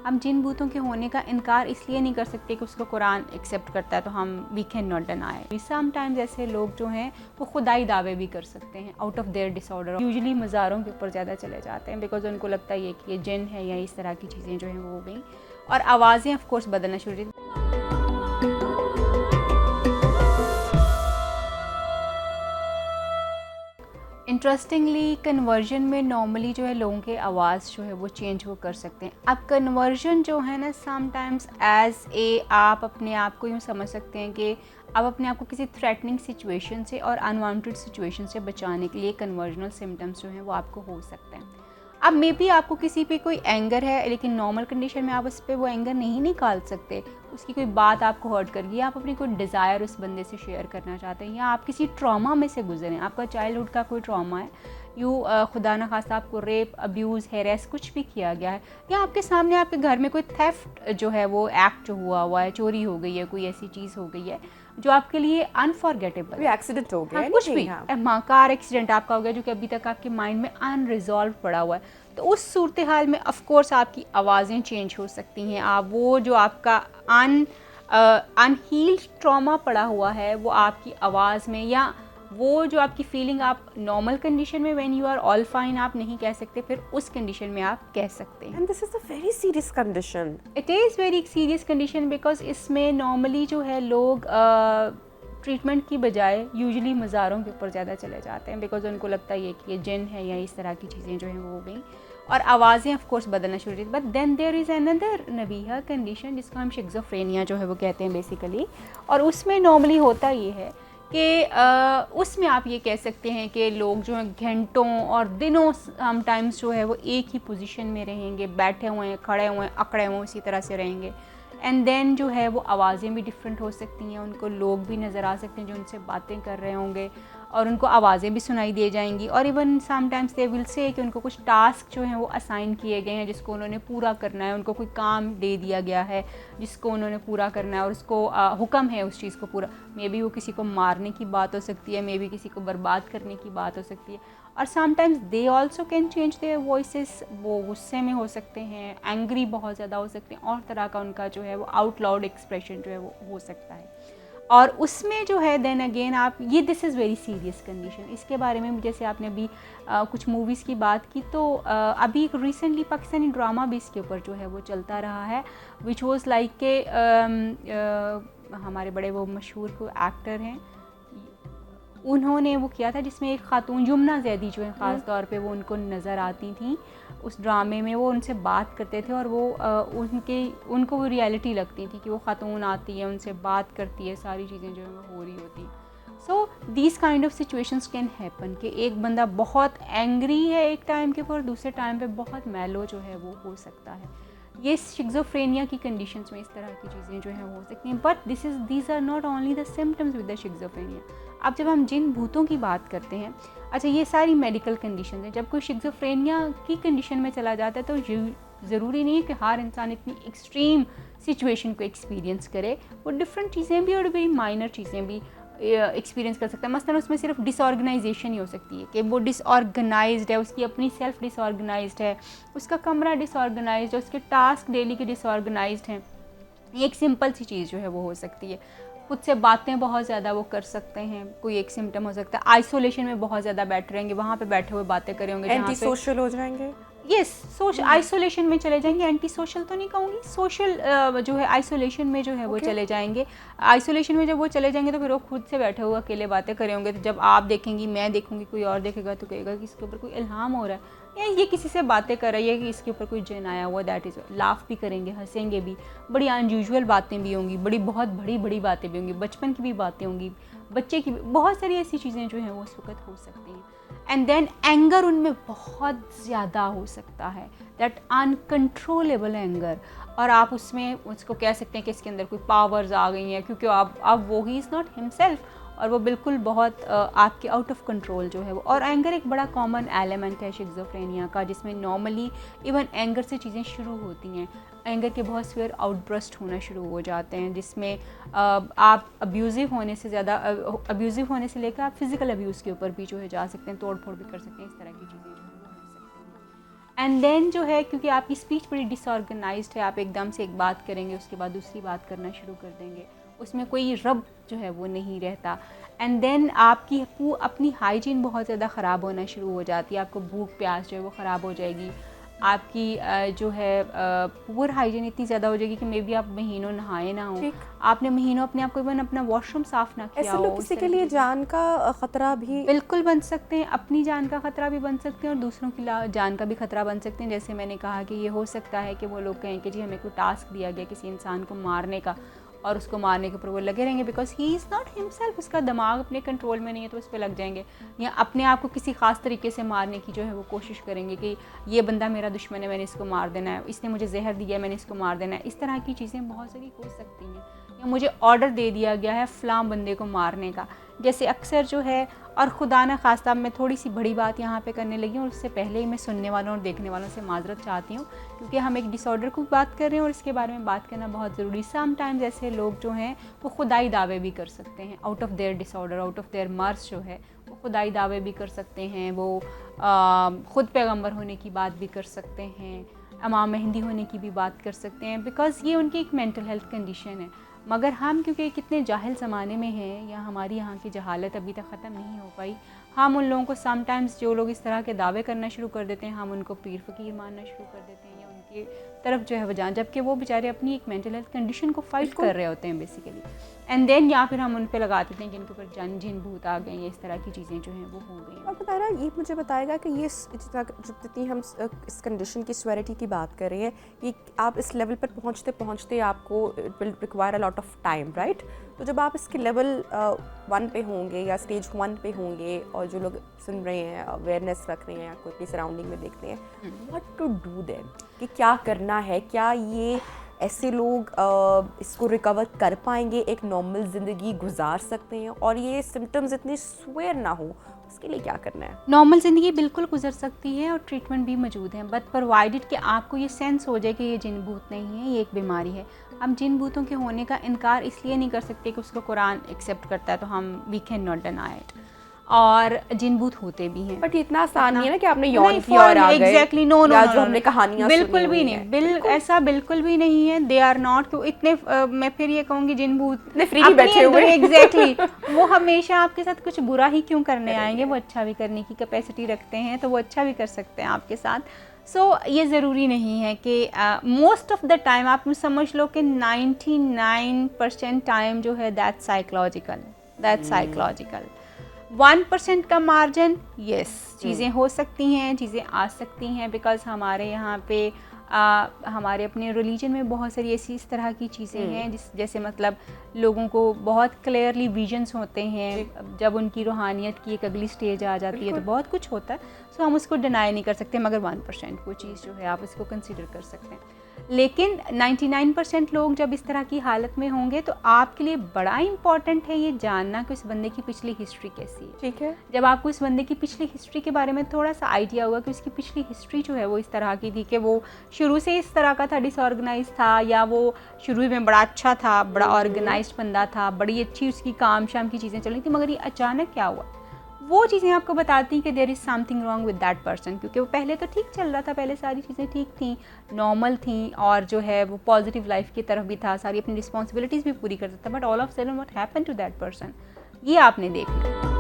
हम जिन भूतों के होने का इनकार इसलिए नहीं कर सकते कि उसको कुरान एक्सेप्ट करता है, तो हम we can not deny. Sometimes ऐसे लोग जो हैं वो खुदाई दावे भी कर सकते हैं out of their disorder. Usually मज़ारों के ऊपर ज़्यादा चले जाते हैं बिकॉज उनको लगता है कि ये जिन है या इस तरह की चीज़ें जो हैं वो हो गई, और आवाज़ें ऑफ कोर्स बदलना शुरू हुई। इंटरेस्टिंगली कन्वर्जन में नॉर्मली जो है लोगों के आवाज़ जो है वो चेंज वो कर सकते हैं। अब कन्वर्जन जो है ना समटाइम्स एज ए आप अपने आप को यूँ समझ सकते हैं कि आप अपने आप को किसी थ्रेटनिंग सिचुएशन से और अनवांटेड सिचुएशन से बचाने के लिए कन्वर्जनल सिम्टम्स जो हैं वो आपको हो सकते हैं। अब मे बी आपको किसी पे कोई एंगर है लेकिन नॉर्मल कंडीशन में आप उस पर वो एंगर नहीं निकाल सकते, उसकी कोई बात आपको हर्ट कर गई, आप अपनी कोई डिज़ायर उस बंदे से शेयर करना चाहते हैं, या आप किसी ट्रॉमा में से गुजरे हैं, आपका चाइल्डहुड का कोई ट्रॉमा है, खुदा न खास्ता आपको रेप, अब्यूज़, हेरेस कुछ भी किया गया है, या आपके सामने आपके घर में कोई थेफ्ट जो है वो एक्ट जो हुआ है, चोरी हो गई है, कोई ऐसी चीज़ हो गई है जो आपके लिए अनफॉरगेटेबल, एक्सीडेंट हो गया, कुछ भी, कार एक्सीडेंट आपका हो गया जो कि अभी तक आपके माइंड में अनरिजॉल्व पड़ा हुआ है, तो उस सूरत हाल में ऑफ कोर्स आपकी आवाज़ें चेंज हो सकती हैं। आप वो जो आपका अनहील्ड ट्रॉमा पड़ा हुआ है वो आपकी आवाज़ में, या वो जो आपकी फीलिंग आप नॉर्मल कंडीशन में when you are all fine आप नहीं कह सकते, फिर उस कंडीशन में आप कह सकते हैं। And this is a very serious condition. It is very serious condition because इसमें नॉर्मली जो है लोग ट्रीटमेंट की बजाय यूजुअली मज़ारों के ऊपर ज़्यादा चले जाते हैं बिकॉज उनको लगता है कि ये जिन है या इस तरह की चीज़ें जो हैं वो हो गई, और आवाज़ें ऑफ कोर्स बदलना शुरू हुई। But then there is another नबीहा कंडीशन जिसको हम शिज़ोफ्रेनिया जो है वो कहते हैं बेसिकली, और उसमें नॉर्मली होता ये है कि उसमें आप ये कह सकते हैं कि लोग जो हैं घंटों और दिनों समटाइम्स जो है वो एक ही पोजीशन में रहेंगे, बैठे हुए हैं, खड़े हुए हैं, अकड़े हुए इसी तरह से रहेंगे, एंड देन जो है वो आवाज़ें भी डिफरेंट हो सकती हैं, उनको लोग भी नज़र आ सकते हैं जो उनसे बातें कर रहे होंगे, और उनको आवाज़ें भी सुनाई दे जाएंगी, और even sometimes they will say कि उनको कुछ टास्क जो हैं वो असाइन किए गए हैं जिसको उन्होंने पूरा करना है, उनको कोई काम दे दिया गया है जिसको उन्होंने पूरा करना है, और उसको हुक्म है उस चीज़ को पूरा, मे बी वो किसी को मारने की बात हो सकती है, मे बी किसी को बर्बाद करने की बात हो सकती है, और sometimes they also can change their voices, वो गुस्से में हो सकते हैं, एंग्री बहुत ज़्यादा हो सकते हैं, और तरह का उनका जो है वो आउट लाउड एक्सप्रेशन जो है वो हो सकता है, और उसमें जो है देन अगेन आप ये this is very serious condition. इसके बारे में जैसे आपने अभी कुछ मूवीज़ की बात की, तो अभी रिसेंटली पाकिस्तानी ड्रामा भी इसके ऊपर जो है वो चलता रहा है, विच वॉज़ लाइक के हमारे बड़े वो मशहूर को एक्टर हैं, उन्होंने वो किया था जिसमें एक खातून यमुना जैदी जो है ख़ास तौर पे वो उनको नज़र आती थी उस ड्रामे में, वो उनसे बात करते थे और वो उनको वो रियलिटी लगती थी कि वो खातून आती है, उनसे बात करती है, सारी चीज़ें जो है वो हो रही होती। So these kind of situations can happen कि एक बंदा बहुत एंग्री है एक टाइम के ऊपर, दूसरे टाइम पे बहुत मेलो जो है वो हो सकता है। ये शिज़ोफ्रेनिया की कंडीशंस में इस तरह की चीज़ें जो हैं हो सकती हैं, but these are not only the symptoms with the schizophrenia. अब जब हम जिन भूतों की बात करते हैं, अच्छा ये सारी मेडिकल कंडीशन हैं, जब कोई शिज़ोफ्रेनिया की कंडीशन में चला जाता है तो ज़रूरी नहीं है कि हर इंसान इतनी एक्सट्रीम सिचुएशन को एक्सपीरियंस करे, वो डिफरेंट चीज़ें भी और बड़ी माइनर चीज़ें भी एक्सपीरियंस कर सकता है। मसलन उसमें सिर्फ डिसऑर्गेनाइजेशन ही हो सकती है कि वो डिसऑर्गेनाइज्ड है, उसकी अपनी सेल्फ डिसऑर्गेनाइज्ड है, उसका कमरा डिसऑर्गेनाइज्ड है, उसके टास्क डेली के डिसऑर्गेनाइज्ड हैं। एक सिंपल सी चीज़ जो है वो हो सकती है। खुद से बातें बहुत ज़्यादा वो कर सकते हैं, कोई एक सिम्टम हो सकता है। आइसोलेशन में बहुत ज़्यादा बैठ रहेंगे, वहाँ पे बैठे हुए बातें करे होंगे, एंटी सोशल हो जाएंगे। यस, सोशल आइसोलेशन में चले जाएंगे, एंटी सोशल तो नहीं कहूँगी, सोशल जो है आइसोलेशन में जो है वो चले जाएंगे। आइसोलेशन में जब वो चले जाएंगे तो फिर वो खुद से बैठे हुए अकेले बातें करे होंगे, तो जब आप देखेंगी, मैं देखूंगी, कोई और देखेगा तो कहेगा कि इसके ऊपर कोई इल्हाम हो रहा है, या ये किसी से बातें कर रही है कि इसके ऊपर कोई जिन आया हुआ, दैट इज़ लाफ भी करेंगे, हंसेंगे भी, बड़ी अनयूजुअल बातें भी होंगी, बहुत बड़ी बातें भी होंगी, बचपन की भी बातें होंगी, बच्चे की भी, बहुत सारी ऐसी चीज़ें जो हैं वो उस वक्त हो सकती हैं। एंड देन एंगर उनमें बहुत ज़्यादा हो सकता है, दैट अनकंट्रोलेबल एंगर, और आप उसमें उसको कह सकते हैं कि इसके अंदर कोई पावर्स आ गई हैं, क्योंकि अब वो ही इज़ नॉट हिमसेल्फ, और वो बिल्कुल बहुत आपके आउट ऑफ कंट्रोल जो है वो। और एंगर एक बड़ा कॉमन एलिमेंट है शिज़ोफ्रेनिया का, जिसमें नॉर्मली इवन एंगर से चीज़ें शुरू होती हैं, एंगर के बहुत सेवियर आउटब्रस्ट होना शुरू हो जाते हैं, जिसमें आप अब्यूज़िव होने से ज़्यादा अब्यूज़िव होने से लेकर आप फिज़िकल अब्यूज़ के ऊपर भी जो है जा सकते हैं, तोड़ फोड़ भी कर सकते हैं, इस तरह की चीज़ें जो है वो हो सकती हैं। एंड देन जो है, क्योंकि आपकी स्पीच बड़ी डिसऑर्गेनाइज्ड है, आप एकदम से एक बात करेंगे उसके बाद दूसरी बात करना शुरू कर देंगे, उसमें कोई रब जो है वो नहीं रहता। एंड देन आपकी अपनी हाइजीन बहुत ज़्यादा ख़राब होना शुरू हो जाती है, आपको भूख प्यास जो है वो ख़राब हो जाएगी, आपकी जो है पुअर हाइजीन इतनी ज़्यादा हो जाएगी कि मे बी आप महीनों नहाए ना हो, आपने महीनों अपने आप को इवन अपना वॉशरूम साफ़ ना किया हो। ऐसे लोग किसी के लिए जान का ख़तरा भी बिल्कुल बन सकते हैं, अपनी जान का ख़तरा भी बन सकते हैं और दूसरों की जान का भी ख़तरा बन सकते हैं। जैसे मैंने कहा कि ये हो सकता है कि वो लोग कहें कि जी हमें कोई टास्क दिया गया किसी इंसान को मारने का, और उसको मारने के ऊपर वो लगे रहेंगे because he is not himself, उसका दिमाग अपने कंट्रोल में नहीं है तो उस पर लग जाएंगे, या अपने आप को किसी ख़ास तरीके से मारने की जो है वो कोशिश करेंगे कि ये बंदा मेरा दुश्मन है, मैंने इसको मार देना है, इसने मुझे जहर दिया है, मैंने इसको मार देना है। इस तरह की चीज़ें बहुत सारी हो सकती हैं, या मुझे ऑर्डर दे दिया गया है फ़लाँ बंदे को मारने का, जैसे अक्सर जो है। और खुदा न खास्ता मैं थोड़ी सी बड़ी बात यहाँ पे करने लगी हूँ, और उससे पहले ही मैं सुनने वालों और देखने वालों से माजरत चाहती हूँ, क्योंकि हम एक डिसऑर्डर की बात कर रहे हैं और इसके बारे में बात करना बहुत ज़रूरी। समटाइम्स ऐसे लोग जो हैं वो खुदाई दावे भी कर सकते हैं, out of their disorder, out of their मर्ज जो है वो खुदाई दावे भी कर सकते हैं, वो ख़ुद पैगम्बर होने की बात भी कर सकते हैं, इमाम मेहंदी होने की भी बात कर सकते हैं, बिकॉज़ ये उनकी एक मेंटल हेल्थ कंडीशन है। मगर हम क्योंकि कितने जाहिल ज़माने में हैं, या हमारी यहाँ की जहालत अभी तक ख़त्म नहीं हो पाई, हम उन लोगों को समटाइम्स जो लोग इस तरह के दावे करना शुरू कर देते हैं, हम उनको पीर फ़कीर मानना शुरू कर देते हैं, या उनकी तरफ जो है वो जान, जबकि वो बेचारे अपनी एक मेंटल हेल्थ कंडीशन को फाइट कर रहे होते हैं बेसिकली। एंड देन या फिर हम उन पे लगा देते हैं कि इनके ऊपर जिन भूत आ गए, या इस तरह की चीज़ें जो हैं वो हो गई। और बता रहा ये मुझे बताएगा कि ये जितनी हम इस कंडीशन की स्वेरिटी की बात कर रहे हैं, ये आप इस लेवल पर पहुंचते पहुंचते आपको it will require a lot of time, right? तो जब आप इसके लेवल 1 पे होंगे या स्टेज 1 पे होंगे, और जो लोग सुन रहे हैं अवेयरनेस रख रहे हैं या कोई अपनी सराउंडिंग में देखते हैं, व्हाट टू डू देन, कि क्या करना है, क्या ये ऐसे लोग इसको रिकवर कर पाएंगे, एक नॉर्मल ज़िंदगी गुजार सकते हैं, और ये सिम्टम्स इतने स्वेयर ना हो, उसके लिए क्या करना है? नॉर्मल ज़िंदगी बिल्कुल गुजर सकती है और ट्रीटमेंट भी मौजूद है, बट प्रोवाइडेड कि आपको ये सेंस हो जाए कि ये जिन भूत नहीं है, ये एक बीमारी है। हम जिन भूतों के होने का इनकार इसलिए नहीं कर सकते कि उसको कुरान एक्सेप्ट करता है, तो हम we can not deny it, और जिन भूत होते भी हैं। बट इतना आसान नहीं है ना कि आपने यौन की और आ गए, एग्जैक्टली, नो नो, जो हमने कहानियां बिल्कुल भी नहीं, ऐसा बिल्कुल भी नहीं है। दे आर नॉट इतने मैं फिर ये कहूँगी जिन भूत फ्री ही बैठे हुए, एग्जैक्टली वो हमेशा आपके साथ कुछ बुरा ही क्यों करने आएंगे, वो अच्छा भी करने की कैपेसिटी रखते हैं, तो वो अच्छा भी कर सकते हैं आपके साथ। सो ये ज़रूरी नहीं है कि मोस्ट ऑफ द टाइम आप समझ लो कि 99% टाइम जो है दैट साइकोलॉजिकल, 1% का मार्जिन, यस, चीज़ें हो सकती हैं, चीज़ें आ सकती हैं, बिकॉज़ हमारे यहाँ पे हमारे अपने रिलीजन में बहुत सारी ऐसी इस तरह की चीज़ें हैं जैसे मतलब लोगों को बहुत क्लियरली विजन्स होते हैं, जब उनकी रूहानियत की एक अगली स्टेज आ जाती है तो बहुत कुछ होता है, सो हम उसको डिनाई नहीं कर सकते, मगर 1% वो चीज़ जो है आप उसको कंसीडर कर सकते हैं। लेकिन 99% लोग जब इस तरह की हालत में होंगे तो आपके लिए बड़ा इंपॉर्टेंट है ये जानना कि उस बंदे की पिछली हिस्ट्री कैसी है। ठीक है, जब आपको इस बंदे की पिछली हिस्ट्री के बारे में थोड़ा सा आइडिया हुआ कि उसकी पिछली हिस्ट्री जो है वो इस तरह की थी कि वो शुरू से इस तरह का था, डिसऑर्गेनाइज था, या वो शुरू में बड़ा अच्छा था, बड़ा ऑर्गेनाइज्ड बंदा था, बड़ी अच्छी उसकी काम शाम की चीज़ें चल रही थी, मगर ये अचानक क्या हुआ, वो चीज़ें आपको बताती हैं कि there is something wrong with that person, क्योंकि वो पहले तो ठीक चल रहा था, पहले सारी चीज़ें ठीक थी, नॉर्मल थी, और जो है वो पॉजिटिव लाइफ की तरफ भी था, सारी अपनी रिस्पॉन्सिबिलिटीज़ भी पूरी करता था, but all of sudden what happened to that person, ये आपने देख लिया।